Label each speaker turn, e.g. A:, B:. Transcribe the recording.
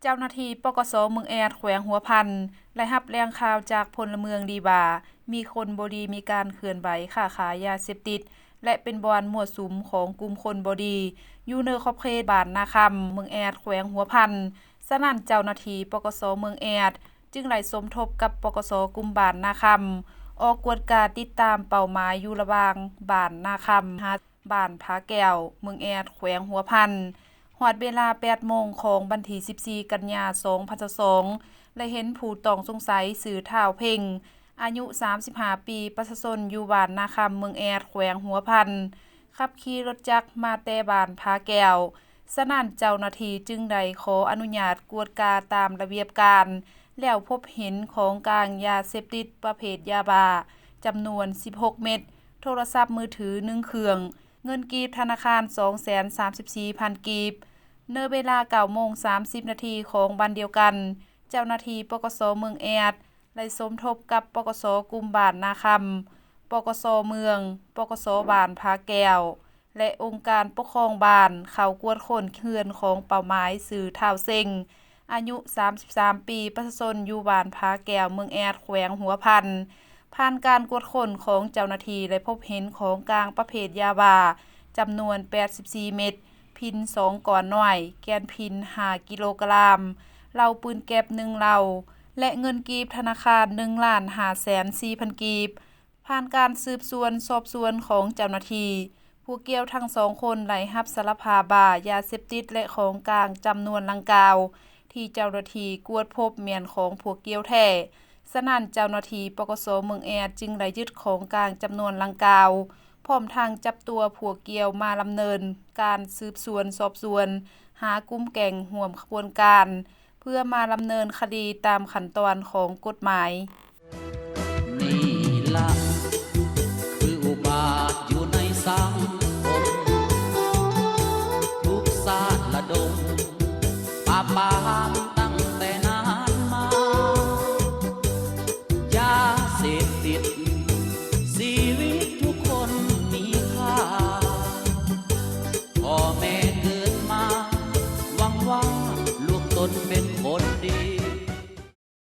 A: เจ้าหน้าที่ปกส.เมืองแอดแขวงหัวพันได้รับแรงข่าวจากพลเมืองดีว่ามีคนบ่ดีมีการเคลื่อนไหวค้าขายยาเสพติดและเป็นบ่อนมั่วสุมของกลุ่มคนบ่ดีอยู่ในขอบเขตบ้านนาคำเมืองแอดแขวงหัวพันฉะนั้นเจ้าหน้าที่ปกส.เมืองแอดจึงได้สมทบกับปกส.กลุ่มบ้านนาคำออกกวดกาติดตามเป้าหมายอยู่ระหว่างบ้านนาคำหาบ้านผาแก้วเมืองแอดแขวงหัวพันฮอดเวลา 8 โมงของวันที่14 กันยายน 2022และเห็นผู้ต้องสงสัยสื่อท้าวเพ่งอายุ 35 ปีประชาชนอยู่บ้านนาคำเมืองแอดแขวงหัวพันขับขี่รถจักรมาแต่บ้านผาแก้วฉะนั้นเจ้าหน้าที่จึงได้ขออนุญาตกวดกาตามระเบียบการแล้วพบเห็นของกลางยาเสพติดประเภทยาบ้าจำนวน 16 เม็ดโทรศัพท์มือถือ 1 เครื่องเงินกีบธนาคาร 234,000 กีบเมื่อเวลา 9:30 นาทีของวันเดียวกันเจ้าหน้าที่ปกส.เมืองแอดได้สมทบกับปกส.กลุ่มบ้านนาคำปกส.เมืองปกส.บ้านผาแก้วและองค์การปกครองบ้านเข้ากวดค้นเรือนของเป้าหมายสื่อท้าวเซ็งอายุ 33 ปีประชาชนอยู่บ้านผาแก้วเมืองแอดแขวงหัวพันผ่านการกวดค้นของเจ้าหน้าที่ได้พบเห็นของกลางประเภทยาบ้าจำนวน 84 เม็ดพิน 2 ก่อนน้อย แกนพิน 5 กิโลกรัมเหล้าปืนแก๊ป 1 เหล้าและเงินกีบธนาคาร 1,504,000 กีบผ่านการสืบสวนสอบสวนของเจ้าหน้าที่ผู้เกี่ยวทั้ง2 คนได้รับสารภาพว่ายาเสพติดและของกลางจำนวนดังกล่าวที่เจ้าหน้าที่กวดพบแม่นของพวกเกี่ยวแท้ฉะนั้นเจ้าหน้าที่ปกส.เมืองแอดจึงได้ยึดของกลางจำนวนดังกล่าวพร้อมทางจับตัวพวกเกี่ยวมาดำเนินการสืบสวนสอบสวนหากลุ่มแก๊งร่วมขบวนการเพื่อมาดำเนินคดีตามขั้นตอนของกฎหมาย
B: นี่ล่ะคืออุบาทอยู่ในสังคมทุกศาสตร์ระดมปราบปราม